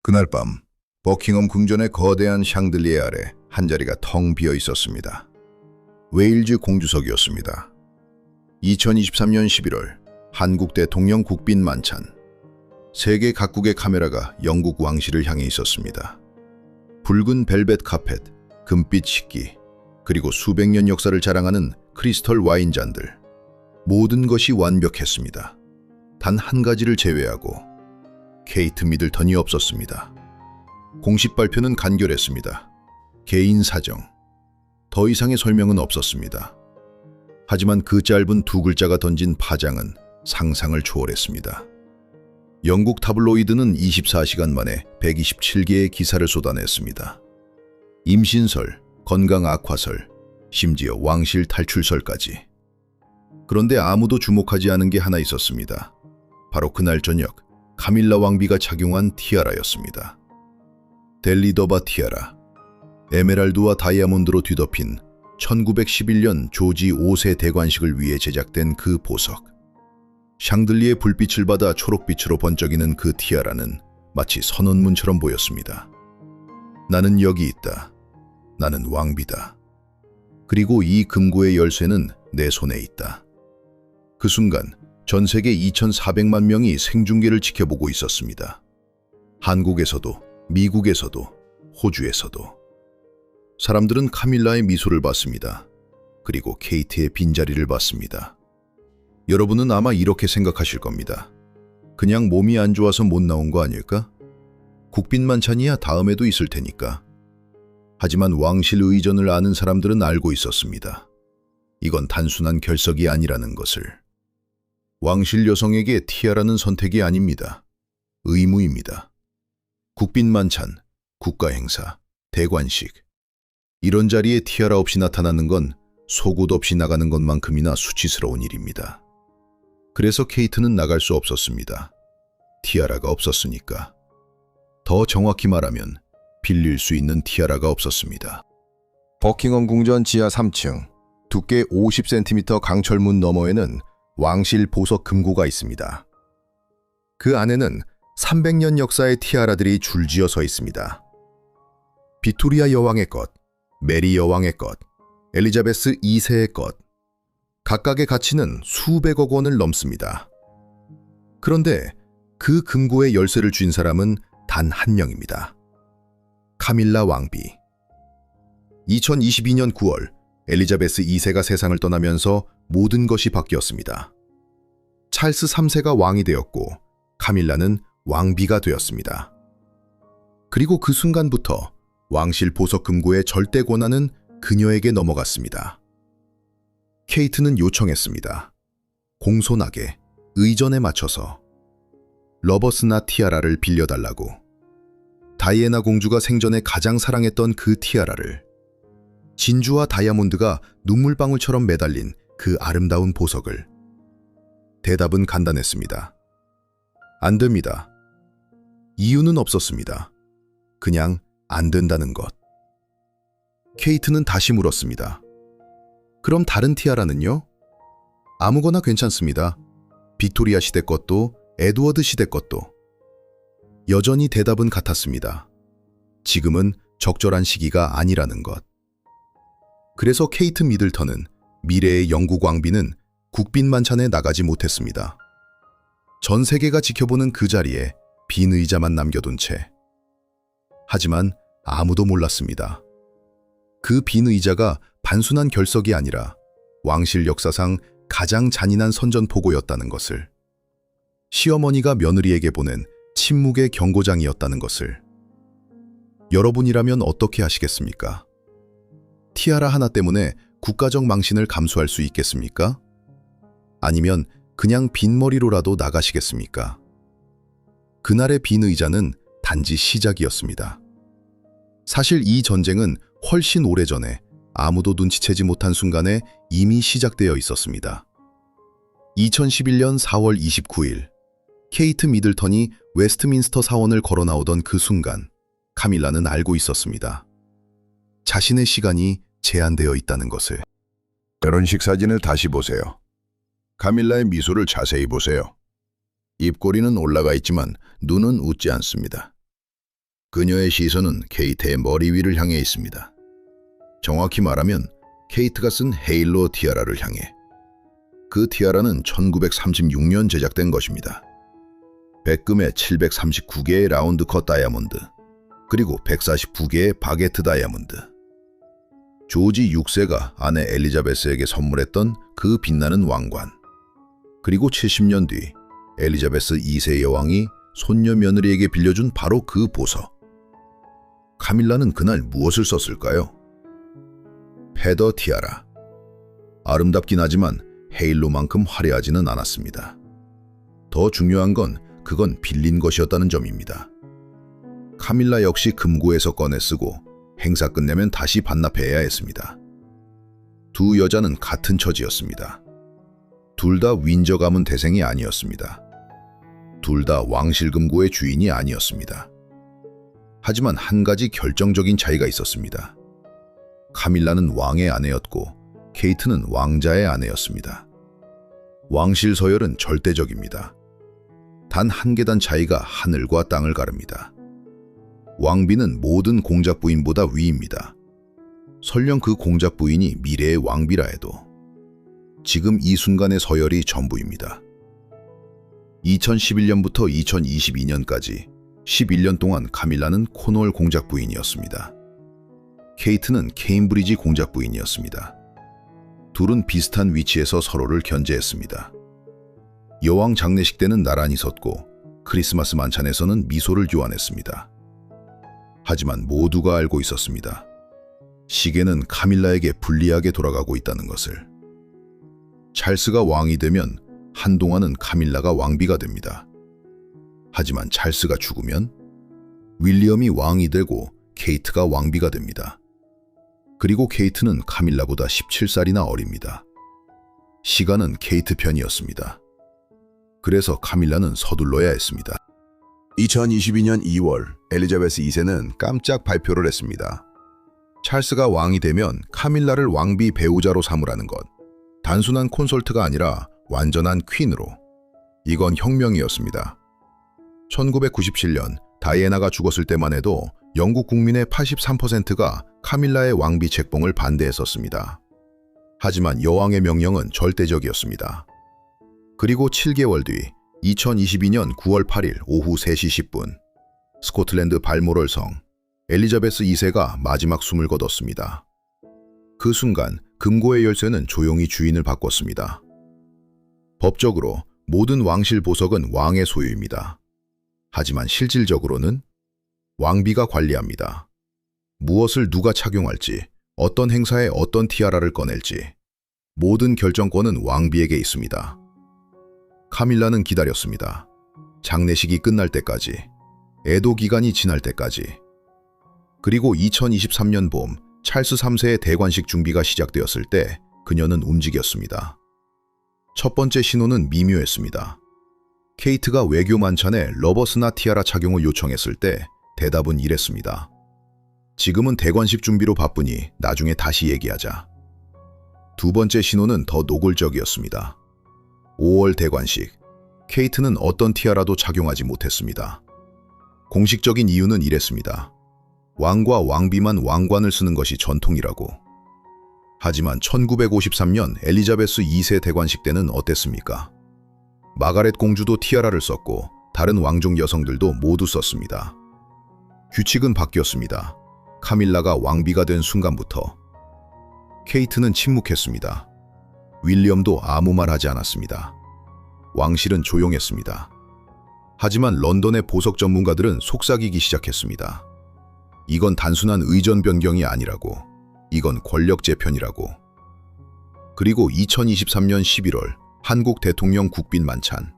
그날 밤 버킹엄 궁전의 거대한 샹들리에 아래 한자리가 텅 비어 있었습니다. 웨일즈 공주석이었습니다. 2023년 11월 한국 대통령 국빈 만찬. 세계 각국의 카메라가 영국 왕실을 향해 있었습니다. 붉은 벨벳 카펫, 금빛 식기, 그리고 수백 년 역사를 자랑하는 크리스털 와인잔들. 모든 것이 완벽했습니다. 단 한 가지를 제외하고 케이트 미들턴이 없었습니다. 공식 발표는 간결했습니다. 개인 사정. 더 이상의 설명은 없었습니다. 하지만 그 짧은 두 글자가 던진 파장은 상상을 초월했습니다. 영국 타블로이드는 24시간 만에 127개의 기사를 쏟아냈습니다. 임신설, 건강 악화설, 심지어 왕실 탈출설까지. 그런데 아무도 주목하지 않은 게 하나 있었습니다. 바로 그날 저녁 카밀라 왕비가 착용한 티아라였습니다. 델리더바 티아라. 에메랄드와 다이아몬드로 뒤덮인 1911년 조지 5세 대관식을 위해 제작된 그 보석. 샹들리의 불빛을 받아 초록빛으로 번쩍이는 그 티아라는 마치 선언문처럼 보였습니다. 나는 여기 있다. 나는 왕비다. 그리고 이 금고의 열쇠는 내 손에 있다. 그 순간 전 세계 2,400만 명이 생중계를 지켜보고 있었습니다. 한국에서도, 미국에서도, 호주에서도. 사람들은 카밀라의 미소를 봤습니다. 그리고 케이트의 빈자리를 봤습니다. 여러분은 아마 이렇게 생각하실 겁니다. 그냥 몸이 안 좋아서 못 나온 거 아닐까? 국빈 만찬이야 다음에도 있을 테니까. 하지만 왕실 의전을 아는 사람들은 알고 있었습니다. 이건 단순한 결석이 아니라는 것을. 왕실 여성에게 티아라는 선택이 아닙니다. 의무입니다. 국빈 만찬, 국가 행사, 대관식. 이런 자리에 티아라 없이 나타나는 건 속옷 없이 나가는 것만큼이나 수치스러운 일입니다. 그래서 케이트는 나갈 수 없었습니다. 티아라가 없었으니까. 더 정확히 말하면 빌릴 수 있는 티아라가 없었습니다. 버킹엄 궁전 지하 3층, 두께 50cm 강철문 너머에는 왕실 보석 금고가 있습니다. 그 안에는 300년 역사의 티아라들이 줄지어 서 있습니다. 비토리아 여왕의 것, 메리 여왕의 것, 엘리자베스 2세의 것. 각각의 가치는 수백억 원을 넘습니다. 그런데 그 금고의 열쇠를 쥔 사람은 단 한 명입니다. 카밀라 왕비. 2022년 9월 엘리자베스 2세가 세상을 떠나면서 모든 것이 바뀌었습니다. 찰스 3세가 왕이 되었고 카밀라는 왕비가 되었습니다. 그리고 그 순간부터 왕실 보석 금고의 절대 권한은 그녀에게 넘어갔습니다. 케이트는 요청했습니다. 공손하게, 의전에 맞춰서 러버스나 티아라를 빌려달라고. 다이애나 공주가 생전에 가장 사랑했던 그 티아라를. 진주와 다이아몬드가 눈물방울처럼 매달린 그 아름다운 보석을. 대답은 간단했습니다. 안 됩니다. 이유는 없었습니다. 그냥 안 된다는 것. 케이트는 다시 물었습니다. 그럼 다른 티아라는요? 아무거나 괜찮습니다. 빅토리아 시대 것도, 에드워드 시대 것도. 여전히 대답은 같았습니다. 지금은 적절한 시기가 아니라는 것. 그래서 케이트 미들턴은 미래의 영국 왕비는 국빈 만찬에 나가지 못했습니다. 전 세계가 지켜보는 그 자리에 빈 의자만 남겨둔 채. 하지만 아무도 몰랐습니다. 그 빈 의자가 단순한 결석이 아니라 왕실 역사상 가장 잔인한 선전포고였다는 것을. 시어머니가 며느리에게 보낸 침묵의 경고장이었다는 것을. 여러분이라면 어떻게 하시겠습니까? 티아라 하나 때문에 국가적 망신을 감수할 수 있겠습니까? 아니면 그냥 빈머리로라도 나가시겠습니까? 그날의 빈 의자는 단지 시작이었습니다. 사실 이 전쟁은 훨씬 오래전에 아무도 눈치채지 못한 순간에 이미 시작되어 있었습니다. 2011년 4월 29일, 케이트 미들턴이 웨스트민스터 사원을 걸어 나오던 그 순간, 카밀라는 알고 있었습니다. 자신의 시간이 제한되어 있다는 것을. 결혼식 사진을 다시 보세요. 카밀라의 미소를 자세히 보세요. 입꼬리는 올라가 있지만 눈은 웃지 않습니다. 그녀의 시선은 케이트의 머리 위를 향해 있습니다. 정확히 말하면 케이트가 쓴 헤일로 티아라를 향해. 그 티아라는 1936년 제작된 것입니다. 백금에 739개의 라운드 컷 다이아몬드, 그리고 149개의 바게트 다이아몬드. 조지 6세가 아내 엘리자베스에게 선물했던 그 빛나는 왕관. 그리고 70년 뒤 엘리자베스 2세 여왕이 손녀 며느리에게 빌려준 바로 그 보석. 카밀라는 그날 무엇을 썼을까요? 페더 티아라. 아름답긴 하지만 헤일로만큼 화려하지는 않았습니다. 더 중요한 건 그건 빌린 것이었다는 점입니다. 카밀라 역시 금고에서 꺼내 쓰고 행사 끝내면 다시 반납해야 했습니다. 두 여자는 같은 처지였습니다. 둘 다 윈저 가문 대생이 아니었습니다. 둘 다 왕실 금고의 주인이 아니었습니다. 하지만 한 가지 결정적인 차이가 있었습니다. 카밀라는 왕의 아내였고 케이트는 왕자의 아내였습니다. 왕실 서열은 절대적입니다. 단 한 계단 차이가 하늘과 땅을 가릅니다. 왕비는 모든 공작 부인보다 위입니다. 설령 그 공작 부인이 미래의 왕비라 해도 지금 이 순간의 서열이 전부입니다. 2011년부터 2022년까지 11년 동안 카밀라는 코널 공작 부인이었습니다. 케이트는 케임브리지 공작 부인이었습니다. 둘은 비슷한 위치에서 서로를 견제했습니다. 여왕 장례식 때는 나란히 섰고 크리스마스 만찬에서는 미소를 교환했습니다. 하지만 모두가 알고 있었습니다. 시계는 카밀라에게 불리하게 돌아가고 있다는 것을. 찰스가 왕이 되면 한동안은 카밀라가 왕비가 됩니다. 하지만 찰스가 죽으면 윌리엄이 왕이 되고 케이트가 왕비가 됩니다. 그리고 케이트는 카밀라보다 17살이나 어립니다. 시간은 케이트 편이었습니다. 그래서 카밀라는 서둘러야 했습니다. 2022년 2월 엘리자베스 2세는 깜짝 발표를 했습니다. 찰스가 왕이 되면 카밀라를 왕비 배우자로 삼으라는 것. 단순한 콘솔트가 아니라 완전한 퀸으로. 이건 혁명이었습니다. 1997년 다이애나가 죽었을 때만 해도 영국 국민의 83%가 카밀라의 왕비 책봉을 반대했었습니다. 하지만 여왕의 명령은 절대적이었습니다. 그리고 7개월 뒤 2022년 9월 8일 오후 3시 10분 스코틀랜드 발모럴 성 엘리자베스 2세가 마지막 숨을 거뒀습니다. 그 순간 금고의 열쇠는 조용히 주인을 바꿨습니다. 법적으로 모든 왕실 보석은 왕의 소유입니다. 하지만 실질적으로는 왕비가 관리합니다. 무엇을 누가 착용할지, 어떤 행사에 어떤 티아라를 꺼낼지 모든 결정권은 왕비에게 있습니다. 카밀라는 기다렸습니다. 장례식이 끝날 때까지, 애도 기간이 지날 때까지. 그리고 2023년 봄 찰스 3세의 대관식 준비가 시작되었을 때 그녀는 움직였습니다. 첫 번째 신호는 미묘했습니다. 케이트가 외교 만찬에 러버스나 티아라 착용을 요청했을 때 대답은 이랬습니다. 지금은 대관식 준비로 바쁘니 나중에 다시 얘기하자. 두 번째 신호는 더 노골적이었습니다. 5월 대관식. 케이트는 어떤 티아라도 착용하지 못했습니다. 공식적인 이유는 이랬습니다. 왕과 왕비만 왕관을 쓰는 것이 전통이라고. 하지만 1953년 엘리자베스 2세 대관식 때는 어땠습니까? 마가렛 공주도 티아라를 썼고 다른 왕족 여성들도 모두 썼습니다. 규칙은 바뀌었습니다. 카밀라가 왕비가 된 순간부터. 케이트는 침묵했습니다. 윌리엄도 아무 말 하지 않았습니다. 왕실은 조용했습니다. 하지만 런던의 보석 전문가들은 속삭이기 시작했습니다. 이건 단순한 의전 변경이 아니라고. 이건 권력 재편이라고. 그리고 2023년 11월 한국 대통령 국빈 만찬.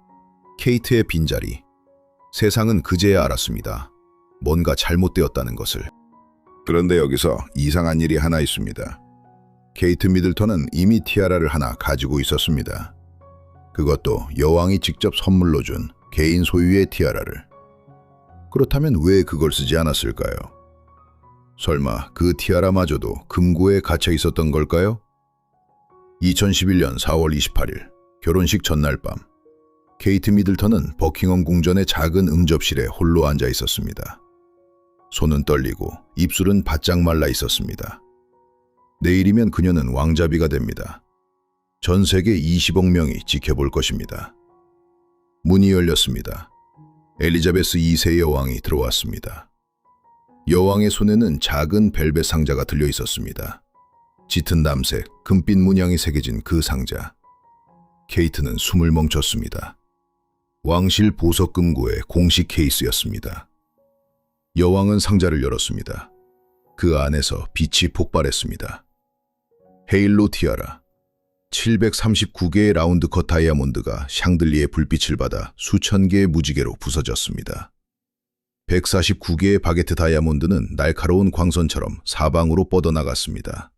케이트의 빈자리. 세상은 그제야 알았습니다. 뭔가 잘못되었다는 것을. 그런데 여기서 이상한 일이 하나 있습니다. 케이트 미들턴은 이미 티아라를 하나 가지고 있었습니다. 그것도 여왕이 직접 선물로 준 개인 소유의 티아라를. 그렇다면 왜 그걸 쓰지 않았을까요? 설마 그 티아라마저도 금고에 갇혀 있었던 걸까요? 2011년 4월 28일 결혼식 전날 밤 케이트 미들턴은 버킹엄 궁전의 작은 응접실에 홀로 앉아 있었습니다. 손은 떨리고 입술은 바짝 말라 있었습니다. 내일이면 그녀는 왕자비가 됩니다. 전 세계 20억 명이 지켜볼 것입니다. 문이 열렸습니다. 엘리자베스 2세 여왕이 들어왔습니다. 여왕의 손에는 작은 벨벳 상자가 들려 있었습니다. 짙은 남색, 금빛 문양이 새겨진 그 상자. 케이트는 숨을 멈췄습니다. 왕실 보석 금고의 공식 케이스였습니다. 여왕은 상자를 열었습니다. 그 안에서 빛이 폭발했습니다. 헤일로 티아라. 739개의 라운드컷 다이아몬드가 샹들리의 불빛을 받아 수천 개의 무지개로 부서졌습니다. 149개의 바게트 다이아몬드는 날카로운 광선처럼 사방으로 뻗어나갔습니다.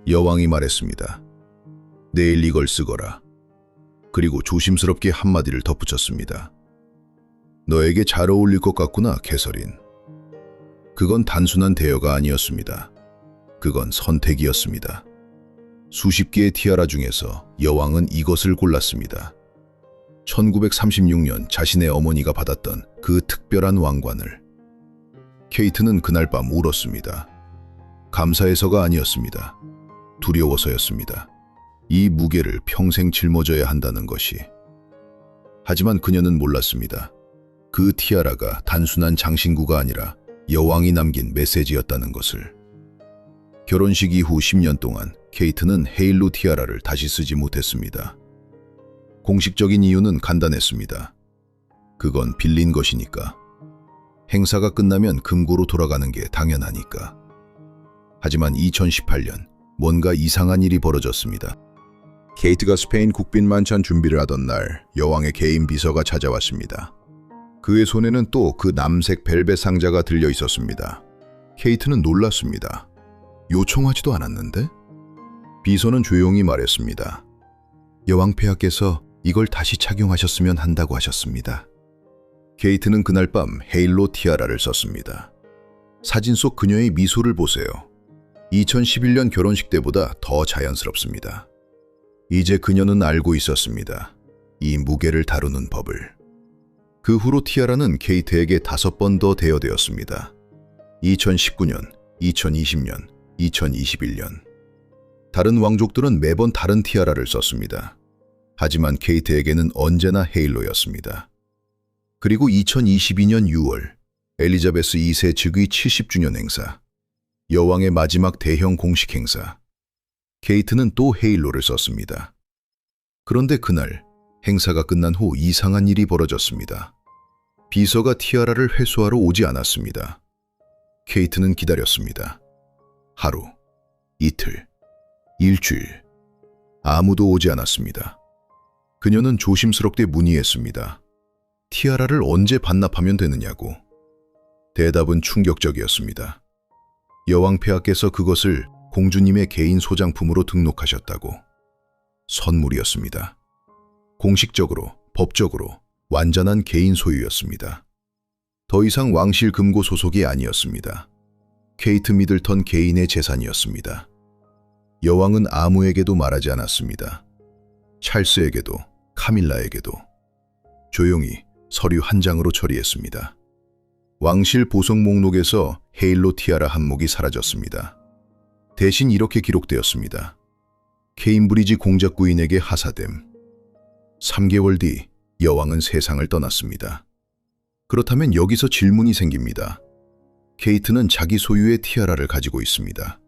여왕이 말했습니다. 내일 이걸 쓰거라. 그리고 조심스럽게 한마디를 덧붙였습니다. 너에게 잘 어울릴 것 같구나, 캐서린. 그건 단순한 대여가 아니었습니다. 그건 선택이었습니다. 수십 개의 티아라 중에서 여왕은 이것을 골랐습니다. 1936년 자신의 어머니가 받았던 그 특별한 왕관을. 케이트는 그날 밤 울었습니다. 감사해서가 아니었습니다. 두려워서였습니다. 이 무게를 평생 짊어져야 한다는 것이. 하지만 그녀는 몰랐습니다. 그 티아라가 단순한 장신구가 아니라 여왕이 남긴 메시지였다는 것을. 결혼식 이후 10년 동안 케이트는 헤일로 티아라를 다시 쓰지 못했습니다. 공식적인 이유는 간단했습니다. 그건 빌린 것이니까. 행사가 끝나면 금고로 돌아가는 게 당연하니까. 하지만 2018년 뭔가 이상한 일이 벌어졌습니다. 케이트가 스페인 국빈 만찬 준비를 하던 날 여왕의 개인 비서가 찾아왔습니다. 그의 손에는 또 그 남색 벨벳 상자가 들려 있었습니다. 케이트는 놀랐습니다. 요청하지도 않았는데? 비서는 조용히 말했습니다. 여왕 폐하께서 이걸 다시 착용하셨으면 한다고 하셨습니다. 케이트는 그날 밤 헤일로 티아라를 썼습니다. 사진 속 그녀의 미소를 보세요. 2011년 결혼식 때보다 더 자연스럽습니다. 이제 그녀는 알고 있었습니다. 이 무게를 다루는 법을. 그 후로 티아라는 케이트에게 5번 더 대여되었습니다. 2019년, 2020년, 2021년. 다른 왕족들은 매번 다른 티아라를 썼습니다. 하지만 케이트에게는 언제나 헤일로였습니다. 그리고 2022년 6월, 엘리자베스 2세 즉위 70주년 행사. 여왕의 마지막 대형 공식 행사. 케이트는 또 헤일로를 썼습니다. 그런데 그날 행사가 끝난 후 이상한 일이 벌어졌습니다. 비서가 티아라를 회수하러 오지 않았습니다. 케이트는 기다렸습니다. 하루, 이틀, 일주일. 아무도 오지 않았습니다. 그녀는 조심스럽게 문의했습니다. 티아라를 언제 반납하면 되느냐고. 대답은 충격적이었습니다. 여왕 폐하께서 그것을 공주님의 개인 소장품으로 등록하셨다고. 선물이었습니다. 공식적으로, 법적으로 완전한 개인 소유였습니다. 더 이상 왕실 금고 소속이 아니었습니다. 케이트 미들턴 개인의 재산이었습니다. 여왕은 아무에게도 말하지 않았습니다. 찰스에게도, 카밀라에게도. 조용히 서류 한 장으로 처리했습니다. 왕실 보석 목록에서 헤일로 티아라 한 목이 사라졌습니다. 대신 이렇게 기록되었습니다. 케임브리지 공작구인에게 하사됨. 3개월 뒤 여왕은 세상을 떠났습니다. 그렇다면 여기서 질문이 생깁니다. 케이트는 자기 소유의 티아라를 가지고 있습니다.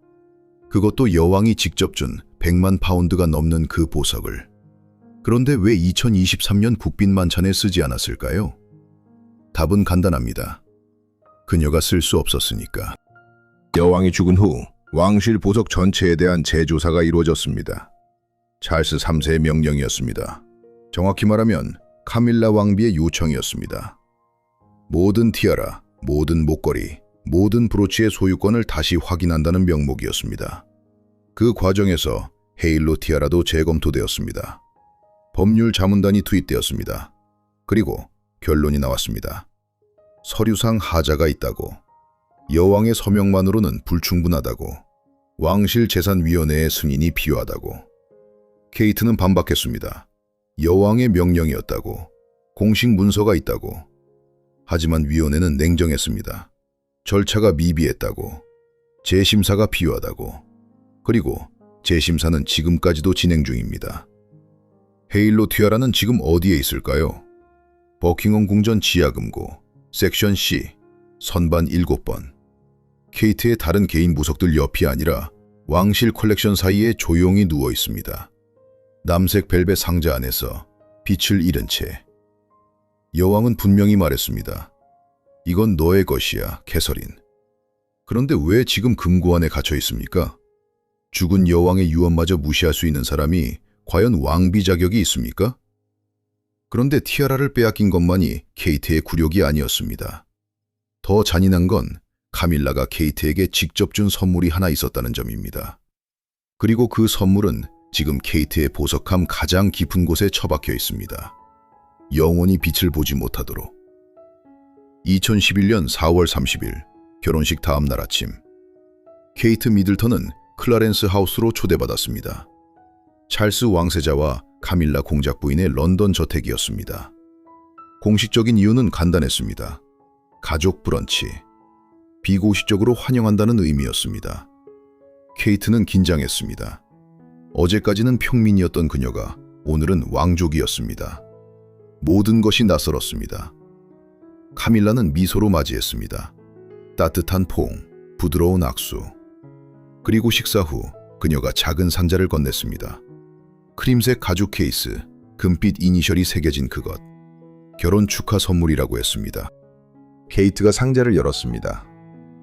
그것도 여왕이 직접 준 100만 파운드가 넘는 그 보석을. 그런데 왜 2023년 국빈 만찬에 쓰지 않았을까요? 답은 간단합니다. 그녀가 쓸 수 없었으니까. 여왕이 죽은 후 왕실 보석 전체에 대한 재조사가 이루어졌습니다. 찰스 3세의 명령이었습니다. 정확히 말하면 카밀라 왕비의 요청이었습니다. 모든 티아라, 모든 목걸이, 모든 브로치의 소유권을 다시 확인한다는 명목이었습니다. 그 과정에서 헤일로 티아라도 재검토되었습니다. 법률 자문단이 투입되었습니다. 그리고 결론이 나왔습니다. 서류상 하자가 있다고, 여왕의 서명만으로는 불충분하다고, 왕실 재산위원회의 승인이 필요하다고. 케이트는 반박했습니다. 여왕의 명령이었다고, 공식 문서가 있다고. 하지만 위원회는 냉정했습니다. 절차가 미비했다고, 재심사가 필요하다고, 그리고 재심사는 지금까지도 진행 중입니다. 헤일로 티아라는 지금 어디에 있을까요? 버킹엄 궁전 지하금고, 섹션 C, 선반 7번. 케이트의 다른 개인 무석들 옆이 아니라 왕실 컬렉션 사이에 조용히 누워 있습니다. 남색 벨벳 상자 안에서 빛을 잃은 채. 여왕은 분명히 말했습니다. 이건 너의 것이야, 캐서린. 그런데 왜 지금 금고 안에 갇혀 있습니까? 죽은 여왕의 유언마저 무시할 수 있는 사람이 과연 왕비 자격이 있습니까? 그런데 티아라를 빼앗긴 것만이 케이트의 굴욕이 아니었습니다. 더 잔인한 건 카밀라가 케이트에게 직접 준 선물이 하나 있었다는 점입니다. 그리고 그 선물은 지금 케이트의 보석함 가장 깊은 곳에 처박혀 있습니다. 영원히 빛을 보지 못하도록. 2011년 4월 30일 결혼식 다음 날 아침, 케이트 미들턴은 클라렌스 하우스로 초대받았습니다. 찰스 왕세자와 카밀라 공작 부인의 런던 저택이었습니다. 공식적인 이유는 간단했습니다. 가족 브런치. 비공식적으로 환영한다는 의미였습니다. 케이트는 긴장했습니다. 어제까지는 평민이었던 그녀가 오늘은 왕족이었습니다. 모든 것이 낯설었습니다. 카밀라는 미소로 맞이했습니다. 따뜻한 포옹, 부드러운 악수. 그리고 식사 후 그녀가 작은 상자를 건넸습니다. 크림색 가죽 케이스, 금빛 이니셜이 새겨진 그것. 결혼 축하 선물이라고 했습니다. 케이트가 상자를 열었습니다.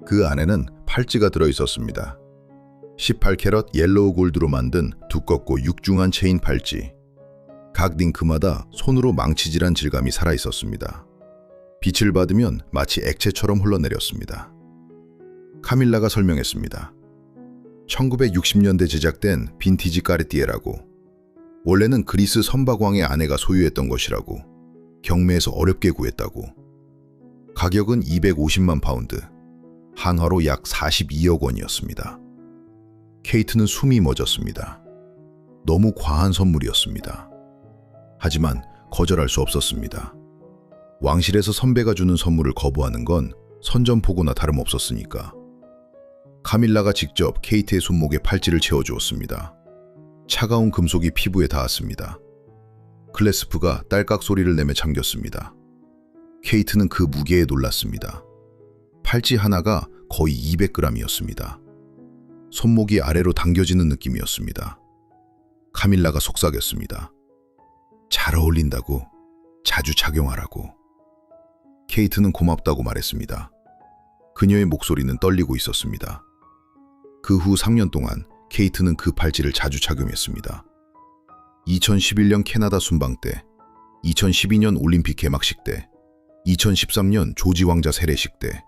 그 안에는 팔찌가 들어있었습니다. 18캐럿 옐로우 골드로 만든 두껍고 육중한 체인 팔찌. 각 링크마다 손으로 망치질한 질감이 살아있었습니다. 빛을 받으면 마치 액체처럼 흘러내렸습니다. 카밀라가 설명했습니다. 1960년대 제작된 빈티지 까르띠에라고. 원래는 그리스 선박왕의 아내가 소유했던 것이라고. 경매에서 어렵게 구했다고. 가격은 250만 파운드, 한화로 약 42억 원이었습니다. 케이트는 숨이 멎었습니다. 너무 과한 선물이었습니다. 하지만 거절할 수 없었습니다. 왕실에서 선배가 주는 선물을 거부하는 건 선전포고나 다름없었으니까. 카밀라가 직접 케이트의 손목에 팔찌를 채워주었습니다. 차가운 금속이 피부에 닿았습니다. 클래스프가 딸깍 소리를 내며 잠겼습니다. 케이트는 그 무게에 놀랐습니다. 팔찌 하나가 거의 200g이었습니다. 손목이 아래로 당겨지는 느낌이었습니다. 카밀라가 속삭였습니다. 잘 어울린다고, 자주 착용하라고. 케이트는 고맙다고 말했습니다. 그녀의 목소리는 떨리고 있었습니다. 그 후 3년 동안 케이트는 그 팔찌를 자주 착용했습니다. 2011년 캐나다 순방 때, 2012년 올림픽 개막식 때, 2013년 조지 왕자 세례식 때.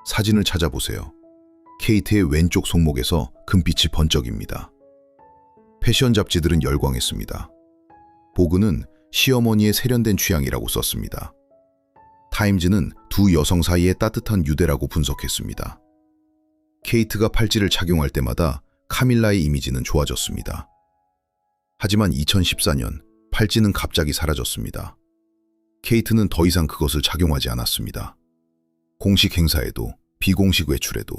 사진을 찾아보세요. 케이트의 왼쪽 손목에서 금빛이 번쩍입니다. 패션 잡지들은 열광했습니다. 보그는 시어머니의 세련된 취향이라고 썼습니다. 타임즈는 두 여성 사이의 따뜻한 유대라고 분석했습니다. 케이트가 팔찌를 착용할 때마다 카밀라의 이미지는 좋아졌습니다. 하지만 2014년 팔찌는 갑자기 사라졌습니다. 케이트는 더 이상 그것을 착용하지 않았습니다. 공식 행사에도 비공식 외출에도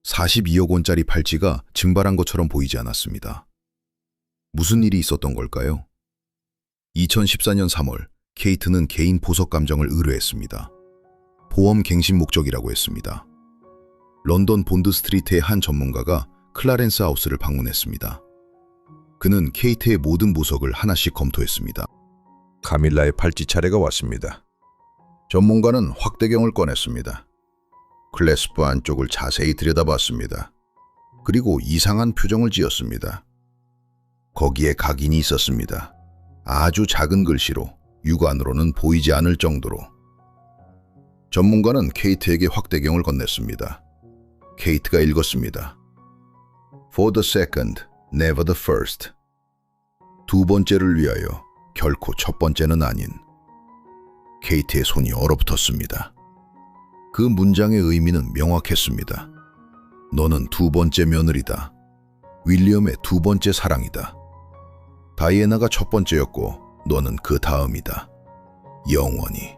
42억 원짜리 팔찌가 증발한 것처럼 보이지 않았습니다. 무슨 일이 있었던 걸까요? 2014년 3월 케이트는 개인 보석 감정을 의뢰했습니다. 보험 갱신 목적이라고 했습니다. 런던 본드 스트리트의 한 전문가가 클라렌스 하우스를 방문했습니다. 그는 케이트의 모든 보석을 하나씩 검토했습니다. 카밀라의 팔찌 차례가 왔습니다. 전문가는 확대경을 꺼냈습니다. 클래스프 안쪽을 자세히 들여다봤습니다. 그리고 이상한 표정을 지었습니다. 거기에 각인이 있었습니다. 아주 작은 글씨로, 육안으로는 보이지 않을 정도로. 전문가는 케이트에게 확대경을 건넸습니다. 케이트가 읽었습니다. For the second, never the first. 두 번째를 위하여 결코 첫 번째는 아닌. 케이트의 손이 얼어붙었습니다. 그 문장의 의미는 명확했습니다. 너는 두 번째 며느리다. 윌리엄의 두 번째 사랑이다. 다이애나가 첫 번째였고 너는 그 다음이다. 영원히.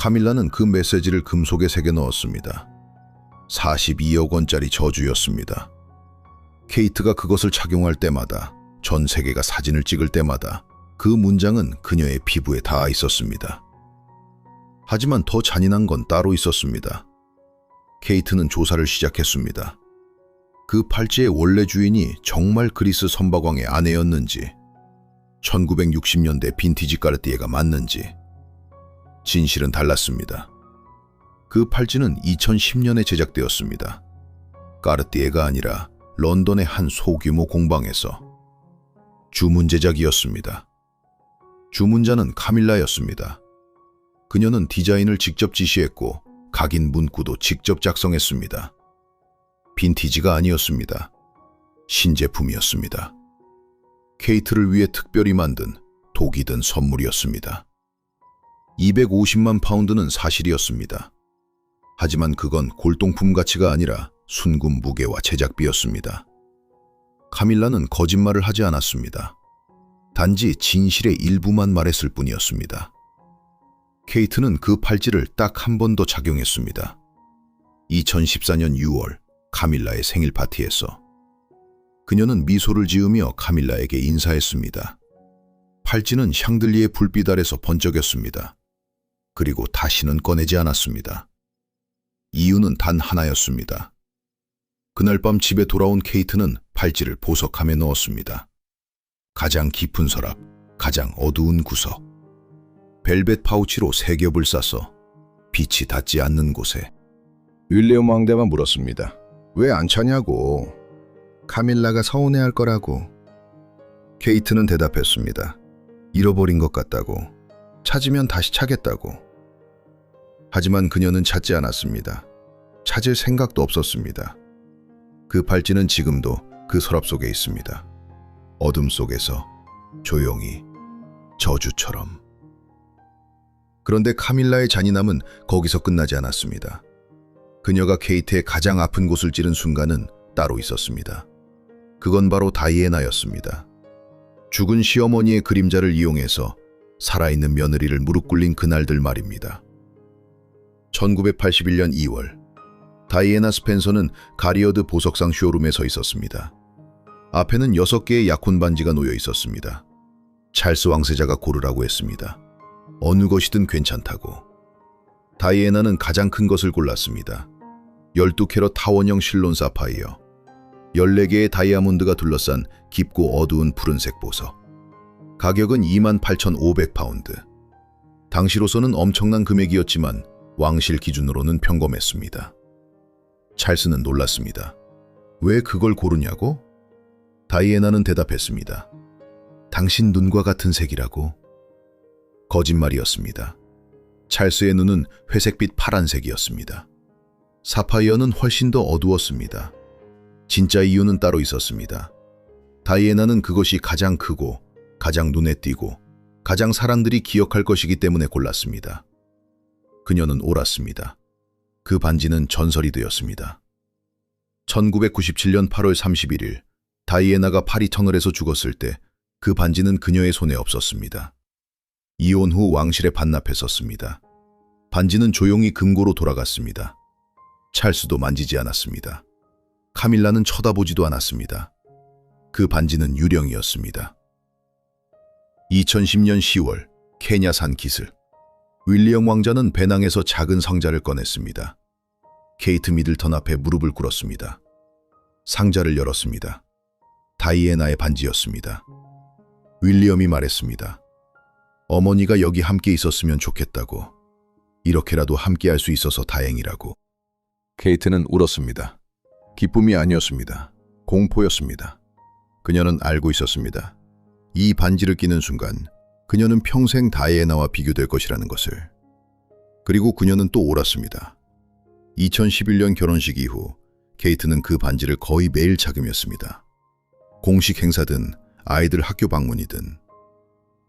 카밀라는 그 메시지를 금속에 새겨 넣었습니다. 42억 원짜리 저주였습니다. 케이트가 그것을 착용할 때마다, 전 세계가 사진을 찍을 때마다 그 문장은 그녀의 피부에 닿아 있었습니다. 하지만 더 잔인한 건 따로 있었습니다. 케이트는 조사를 시작했습니다. 그 팔찌의 원래 주인이 정말 그리스 선박왕의 아내였는지, 1960년대 빈티지 까르띠에가 맞는지, 진실은 달랐습니다. 그 팔찌는 2010년에 제작되었습니다. 까르띠에가 아니라 런던의 한 소규모 공방에서 주문 제작이었습니다. 주문자는 카밀라였습니다. 그녀는 디자인을 직접 지시했고 각인 문구도 직접 작성했습니다. 빈티지가 아니었습니다. 신제품이었습니다. 케이트를 위해 특별히 만든 독이 든 선물이었습니다. 250만 파운드는 사실이었습니다. 하지만 그건 골동품 가치가 아니라 순금 무게와 제작비였습니다. 카밀라는 거짓말을 하지 않았습니다. 단지 진실의 일부만 말했을 뿐이었습니다. 케이트는 그 팔찌를 딱 한 번 더 착용했습니다. 2014년 6월 카밀라의 생일 파티에서 그녀는 미소를 지으며 카밀라에게 인사했습니다. 팔찌는 샹들리에 불빛 아래서 번쩍였습니다. 그리고 다시는 꺼내지 않았습니다. 이유는 단 하나였습니다. 그날 밤 집에 돌아온 케이트는 팔찌를 보석함에 넣었습니다. 가장 깊은 서랍, 가장 어두운 구석, 벨벳 파우치로 세 겹을 싸서 빛이 닿지 않는 곳에. 윌리엄 왕대만 물었습니다. 왜 안 차냐고. 카밀라가 서운해할 거라고. 케이트는 대답했습니다. 잃어버린 것 같다고. 찾으면 다시 차겠다고. 하지만 그녀는 찾지 않았습니다. 찾을 생각도 없었습니다. 그 팔찌는 지금도 그 서랍 속에 있습니다. 어둠 속에서 조용히 저주처럼. 그런데 카밀라의 잔인함은 거기서 끝나지 않았습니다. 그녀가 케이트의 가장 아픈 곳을 찌른 순간은 따로 있었습니다. 그건 바로 다이애나였습니다. 죽은 시어머니의 그림자를 이용해서 살아있는 며느리를 무릎 꿇린 그날들 말입니다. 1981년 2월, 다이애나 스펜서는 가리어드 보석상 쇼룸에 서 있었습니다. 앞에는 6개의 약혼 반지가 놓여 있었습니다. 찰스 왕세자가 고르라고 했습니다. 어느 것이든 괜찮다고. 다이애나는 가장 큰 것을 골랐습니다. 12캐럿 타원형 실론 사파이어, 14개의 다이아몬드가 둘러싼 깊고 어두운 푸른색 보석. 가격은 28,500파운드. 당시로서는 엄청난 금액이었지만 왕실 기준으로는 평범했습니다. 찰스는 놀랐습니다. 왜 그걸 고르냐고? 다이애나는 대답했습니다. 당신 눈과 같은 색이라고. 거짓말이었습니다. 찰스의 눈은 회색빛 파란색이었습니다. 사파이어는 훨씬 더 어두웠습니다. 진짜 이유는 따로 있었습니다. 다이애나는 그것이 가장 크고 가장 눈에 띄고 가장 사람들이 기억할 것이기 때문에 골랐습니다. 그녀는 옳았습니다. 그 반지는 전설이 되었습니다. 1997년 8월 31일 다이애나가 파리 터널에서 죽었을 때 그 반지는 그녀의 손에 없었습니다. 이혼 후 왕실에 반납했었습니다. 반지는 조용히 금고로 돌아갔습니다. 찰스도 만지지 않았습니다. 카밀라는 쳐다보지도 않았습니다. 그 반지는 유령이었습니다. 2010년 10월 케냐산 기슭. 윌리엄 왕자는 배낭에서 작은 상자를 꺼냈습니다. 케이트 미들턴 앞에 무릎을 꿇었습니다. 상자를 열었습니다. 다이애나의 반지였습니다. 윌리엄이 말했습니다. 어머니가 여기 함께 있었으면 좋겠다고. 이렇게라도 함께 할 수 있어서 다행이라고. 케이트는 울었습니다. 기쁨이 아니었습니다. 공포였습니다. 그녀는 알고 있었습니다. 이 반지를 끼는 순간 그녀는 평생 다이애나와 비교될 것이라는 것을. 그리고 그녀는 또 옳았습니다. 2011년 결혼식 이후 케이트는 그 반지를 거의 매일 착용했습니다. 공식 행사든 아이들 학교 방문이든.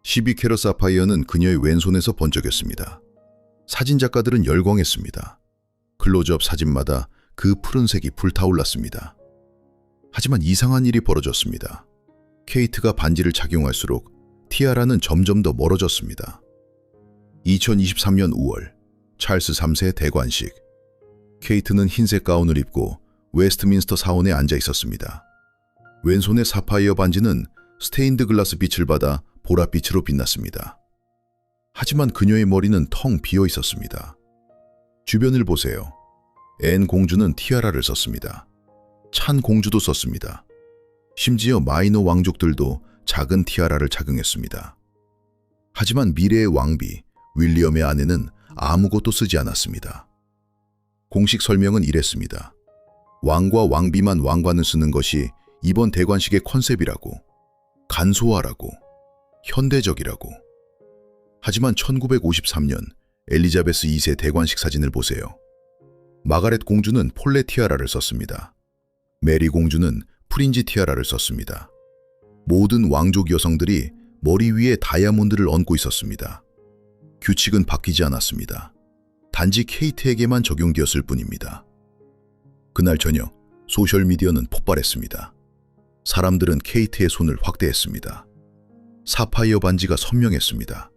12캐럿 사파이어는 그녀의 왼손에서 번쩍였습니다. 사진작가들은 열광했습니다. 클로즈업 사진마다 그 푸른색이 불타올랐습니다. 하지만 이상한 일이 벌어졌습니다. 케이트가 반지를 착용할수록 티아라는 점점 더 멀어졌습니다. 2023년 5월 찰스 3세 대관식. 케이트는 흰색 가운을 입고 웨스트민스터 사원에 앉아 있었습니다. 왼손의 사파이어 반지는 스테인드 글라스 빛을 받아 보랏빛으로 빛났습니다. 하지만 그녀의 머리는 텅 비어 있었습니다. 주변을 보세요. 앤 공주는 티아라를 썼습니다. 찬 공주도 썼습니다. 심지어 마이너 왕족들도 작은 티아라를 착용했습니다. 하지만 미래의 왕비 윌리엄의 아내는 아무것도 쓰지 않았습니다. 공식 설명은 이랬습니다. 왕과 왕비만 왕관을 쓰는 것이 이번 대관식의 컨셉이라고, 간소화라고, 현대적이라고. 하지만 1953년 엘리자베스 2세 대관식 사진을 보세요. 마가렛 공주는 폴레 티아라를 썼습니다. 메리 공주는 프린지 티아라를 썼습니다. 모든 왕족 여성들이 머리 위에 다이아몬드를 얹고 있었습니다. 규칙은 바뀌지 않았습니다. 단지 케이트에게만 적용되었을 뿐입니다. 그날 저녁 소셜미디어는 폭발했습니다. 사람들은 케이트의 손을 확대했습니다. 사파이어 반지가 선명했습니다.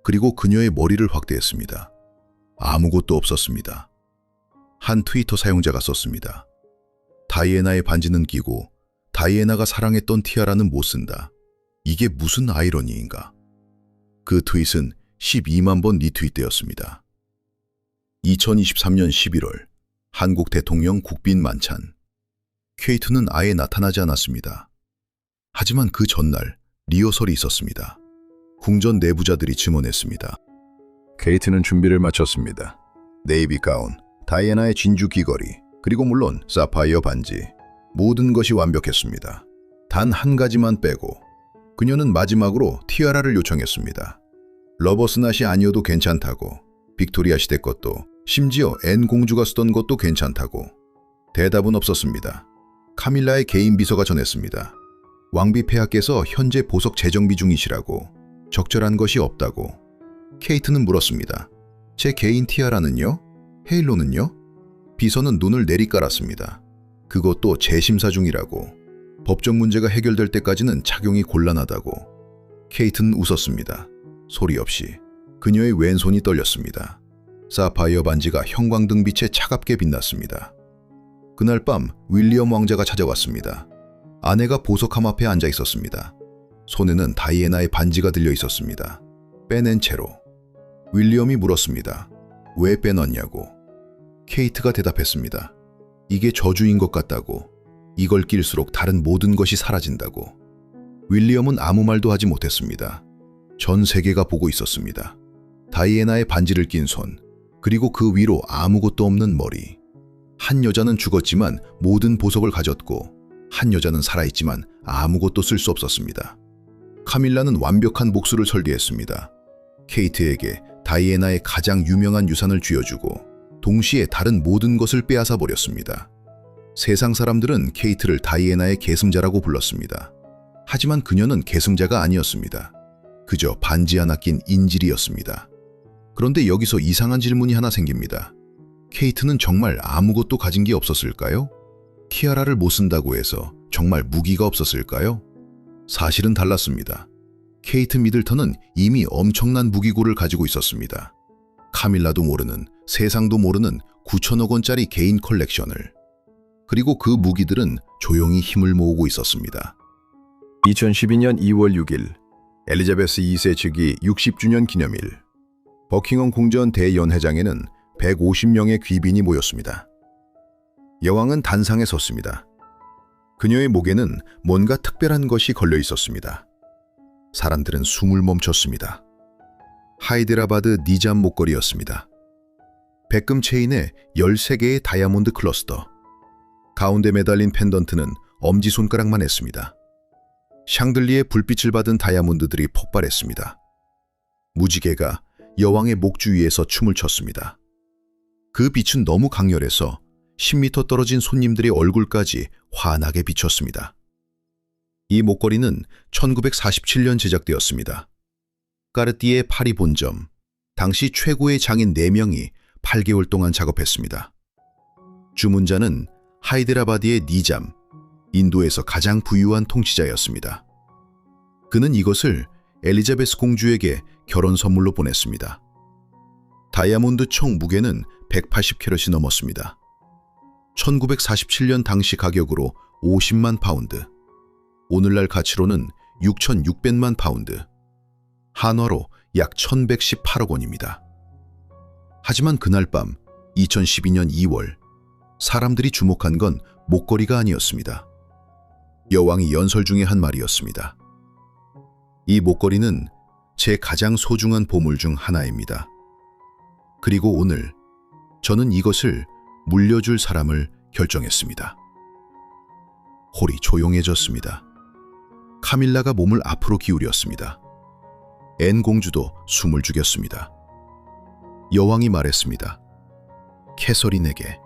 그리고 그녀의 머리를 확대했습니다. 아무것도 없었습니다. 한 트위터 사용자가 썼습니다. 다이애나의 반지는 끼고 다이애나가 사랑했던 티아라는 못 쓴다. 이게 무슨 아이러니인가? 그 트윗은 12만 번 리트윗되었습니다. 2023년 11월 한국 대통령 국빈 만찬. 케이트는 아예 나타나지 않았습니다. 하지만 그 전날 리허설이 있었습니다. 궁전 내부자들이 증언했습니다. 케이트는 준비를 마쳤습니다. 네이비 가운, 다이애나의 진주 귀걸이, 그리고 물론 사파이어 반지. 모든 것이 완벽했습니다. 단 한 가지만 빼고 그녀는 마지막으로 티아라를 요청했습니다. 러버스낫이 아니어도 괜찮다고, 빅토리아 시대 것도, 심지어 앤 공주가 쓰던 것도 괜찮다고. 대답은 없었습니다. 카밀라의 개인 비서가 전했습니다. 왕비 폐하께서 현재 보석 재정비 중이시라고, 적절한 것이 없다고. 케이트는 물었습니다. 제 개인 티아라는요? 헤일로는요? 비서는 눈을 내리깔았습니다. 그것도 재심사 중이라고. 법적 문제가 해결될 때까지는 착용이 곤란하다고. 케이트는 웃었습니다. 소리 없이. 그녀의 왼손이 떨렸습니다. 사파이어 반지가 형광등빛에 차갑게 빛났습니다. 그날 밤 윌리엄 왕자가 찾아왔습니다. 아내가 보석함 앞에 앉아 있었습니다. 손에는 다이애나의 반지가 들려 있었습니다. 빼낸 채로. 윌리엄이 물었습니다. 왜 빼놨냐고. 케이트가 대답했습니다. 이게 저주인 것 같다고. 이걸 낄수록 다른 모든 것이 사라진다고. 윌리엄은 아무 말도 하지 못했습니다. 전 세계가 보고 있었습니다. 다이애나의 반지를 낀 손, 그리고 그 위로 아무것도 없는 머리. 한 여자는 죽었지만 모든 보석을 가졌고, 한 여자는 살아있지만 아무것도 쓸 수 없었습니다. 카밀라는 완벽한 목수를 설계했습니다. 케이트에게 다이애나의 가장 유명한 유산을 쥐어주고 동시에 다른 모든 것을 빼앗아 버렸습니다. 세상 사람들은 케이트를 다이애나의 계승자라고 불렀습니다. 하지만 그녀는 계승자가 아니었습니다. 그저 반지 하나 낀 인질이었습니다. 그런데 여기서 이상한 질문이 하나 생깁니다. 케이트는 정말 아무것도 가진 게 없었을까요? 티아라를 못 쓴다고 해서 정말 무기가 없었을까요? 사실은 달랐습니다. 케이트 미들턴은 이미 엄청난 무기고를 가지고 있었습니다. 카밀라도 모르는, 세상도 모르는 9천억 원짜리 개인 컬렉션을. 그리고 그 무기들은 조용히 힘을 모으고 있었습니다. 2012년 2월 6일 엘리자베스 2세 즉위 60주년 기념일. 버킹엄 궁전 대연회장에는 150명의 귀빈이 모였습니다. 여왕은 단상에 섰습니다. 그녀의 목에는 뭔가 특별한 것이 걸려 있었습니다. 사람들은 숨을 멈췄습니다. 하이드라바드 니잠 목걸이였습니다. 백금 체인에 13개의 다이아몬드 클러스터. 가운데 매달린 펜던트는 엄지손가락만 했습니다. 샹들리에 불빛을 받은 다이아몬드들이 폭발했습니다. 무지개가 여왕의 목주 위에서 춤을 췄습니다. 그 빛은 너무 강렬해서 10m 떨어진 손님들의 얼굴까지 환하게 비쳤습니다. 이 목걸이는 1947년 제작되었습니다. 까르띠에 파리 본점, 당시 최고의 장인 4명이 8개월 동안 작업했습니다. 주문자는 하이드라바드의 니잠, 인도에서 가장 부유한 통치자였습니다. 그는 이것을 엘리자베스 공주에게 결혼 선물로 보냈습니다. 다이아몬드 총 무게는 180캐럿이 넘었습니다. 1947년 당시 가격으로 50만 파운드, 오늘날 가치로는 6,600만 파운드, 한화로 약 1,118억 원입니다. 하지만 그날 밤 2012년 2월 사람들이 주목한 건 목걸이가 아니었습니다. 여왕이 연설 중에 한 말이었습니다. 이 목걸이는 제 가장 소중한 보물 중 하나입니다. 그리고 오늘 저는 이것을 물려줄 사람을 결정했습니다. 홀이 조용해졌습니다. 카밀라가 몸을 앞으로 기울였습니다. 앤 공주도 숨을 죽였습니다. 여왕이 말했습니다. 캐서린에게.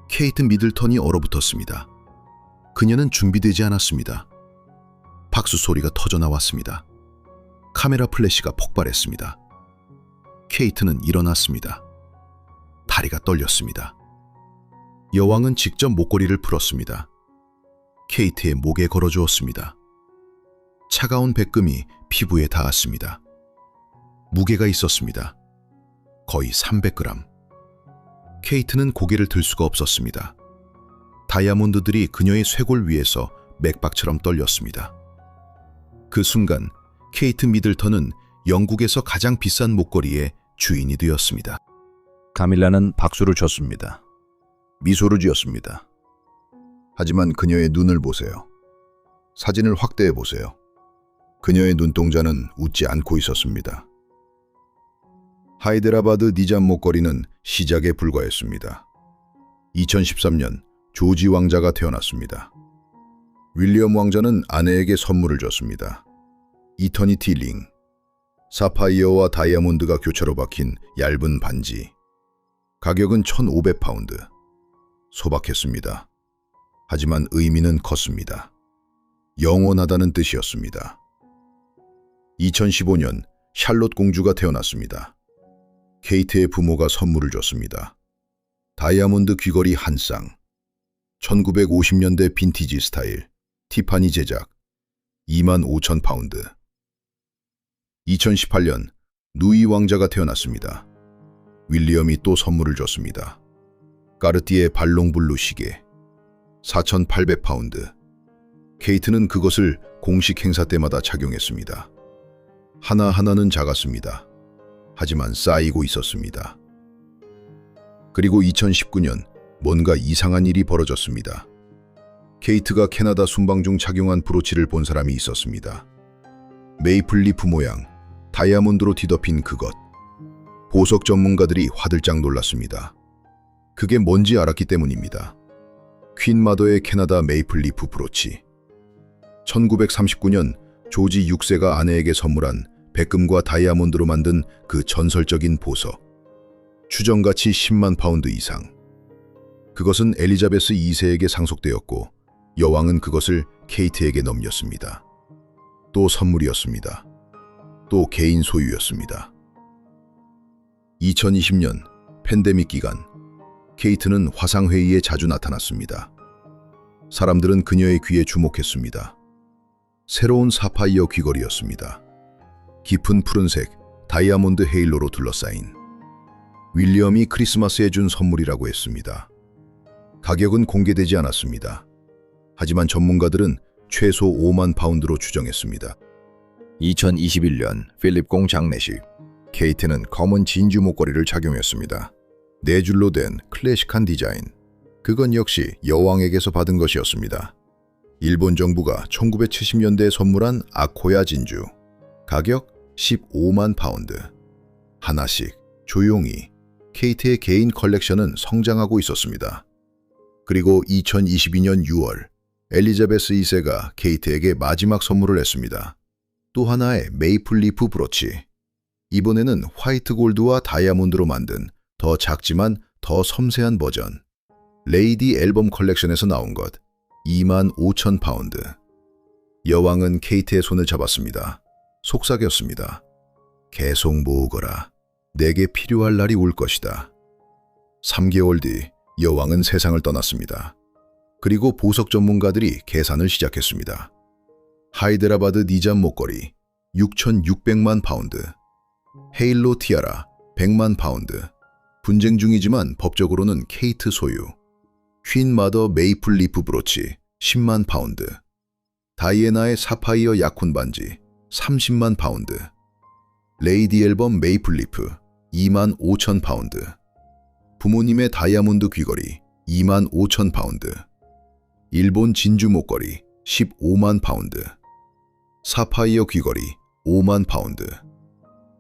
케이트 미들턴이 얼어붙었습니다. 그녀는 준비되지 않았습니다. 박수 소리가 터져 나왔습니다. 카메라 플래시가 폭발했습니다. 케이트는 일어났습니다. 다리가 떨렸습니다. 여왕은 직접 목걸이를 풀었습니다. 케이트의 목에 걸어주었습니다. 차가운 백금이 피부에 닿았습니다. 무게가 있었습니다. 거의 300g. 케이트는 고개를 들 수가 없었습니다. 다이아몬드들이 그녀의 쇄골 위에서 맥박처럼 떨렸습니다. 그 순간 케이트 미들턴은 영국에서 가장 비싼 목걸이의 주인이 되었습니다. 카밀라는 박수를 쳤습니다. 미소를 지었습니다. 하지만 그녀의 눈을 보세요. 사진을 확대해 보세요. 그녀의 눈동자는 웃지 않고 있었습니다. 하이드라바드 니잠 목걸이는 시작에 불과했습니다. 2013년 조지 왕자가 태어났습니다. 윌리엄 왕자는 아내에게 선물을 줬습니다. 이터니티 링, 사파이어와 다이아몬드가 교차로 박힌 얇은 반지. 가격은 1,500파운드. 소박했습니다. 하지만 의미는 컸습니다. 영원하다는 뜻이었습니다. 2015년 샬롯 공주가 태어났습니다. 케이트의 부모가 선물을 줬습니다. 다이아몬드 귀걸이 한 쌍. 1950년대 빈티지 스타일, 티파니 제작, 25,000파운드. 2018년 누이 왕자가 태어났습니다. 윌리엄이 또 선물을 줬습니다. 까르띠에 발롱블루 시계, 4,800파운드. 케이트는 그것을 공식 행사 때마다 착용했습니다. 하나하나는 작았습니다. 하지만 쌓이고 있었습니다. 그리고 2019년 뭔가 이상한 일이 벌어졌습니다. 케이트가 캐나다 순방 중 착용한 브로치를 본 사람이 있었습니다. 메이플리프 모양, 다이아몬드로 뒤덮인 그것. 보석 전문가들이 화들짝 놀랐습니다. 그게 뭔지 알았기 때문입니다. 퀸 마더의 캐나다 메이플리프 브로치. 1939년 조지 6세가 아내에게 선물한 백금과 다이아몬드로 만든 그 전설적인 보석. 추정가치 10만 파운드 이상. 그것은 엘리자베스 2세에게 상속되었고 여왕은 그것을 케이트에게 넘겼습니다. 또 선물이었습니다. 또 개인 소유였습니다. 2020년 팬데믹 기간, 케이트는 화상회의에 자주 나타났습니다. 사람들은 그녀의 귀에 주목했습니다. 새로운 사파이어 귀걸이였습니다. 깊은 푸른색 다이아몬드 헤일로로 둘러싸인. 윌리엄이 크리스마스에 준 선물이라고 했습니다. 가격은 공개되지 않았습니다. 하지만 전문가들은 최소 5만 파운드로 추정했습니다. 2021년 필립 공 장례식. 케이트는 검은 진주 목걸이를 착용했습니다. 네 줄로 된 클래식한 디자인. 그건 역시 여왕에게서 받은 것이었습니다. 일본 정부가 1970년대에 선물한 아코야 진주. 가격 15만 파운드. 하나씩 조용히 케이트의 개인 컬렉션은 성장하고 있었습니다. 그리고 2022년 6월 엘리자베스 2세가 케이트에게 마지막 선물을 했습니다. 또 하나의 메이플리프 브로치. 이번에는 화이트 골드와 다이아몬드로 만든 더 작지만 더 섬세한 버전. 레이디 앨범 컬렉션에서 나온 것. 25,000파운드. 여왕은 케이트의 손을 잡았습니다. 속삭였습니다. 계속 모으거라. 내게 필요할 날이 올 것이다. 3개월 뒤 여왕은 세상을 떠났습니다. 그리고 보석 전문가들이 계산을 시작했습니다. 하이드라바드 니잠 목걸이 6,600만 파운드, 헤일로 티아라 100만 파운드. 분쟁 중이지만 법적으로는 케이트 소유. 퀸 마더 메이플 리프 브로치 10만 파운드. 다이애나의 사파이어 약혼 반지 30만 파운드. 레이디 앨범 메이플 리프 2만 5천 파운드. 부모님의 다이아몬드 귀걸이 2만 5천 파운드. 일본 진주 목걸이 15만 파운드. 사파이어 귀걸이 5만 파운드.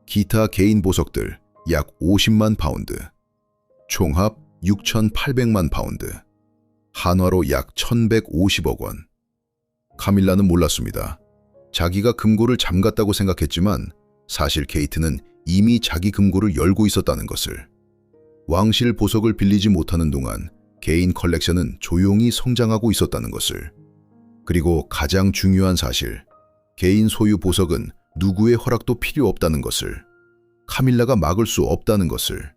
기타 개인 보석들 약 50만 파운드. 총합 6,800만 파운드. 한화로 약 1,150억 원. 카밀라는 몰랐습니다. 자기가 금고를 잠갔다고 생각했지만 사실 케이트는 이미 자기 금고를 열고 있었다는 것을. 왕실 보석을 빌리지 못하는 동안 개인 컬렉션은 조용히 성장하고 있었다는 것을. 그리고 가장 중요한 사실, 개인 소유 보석은 누구의 허락도 필요 없다는 것을. 카밀라가 막을 수 없다는 것을.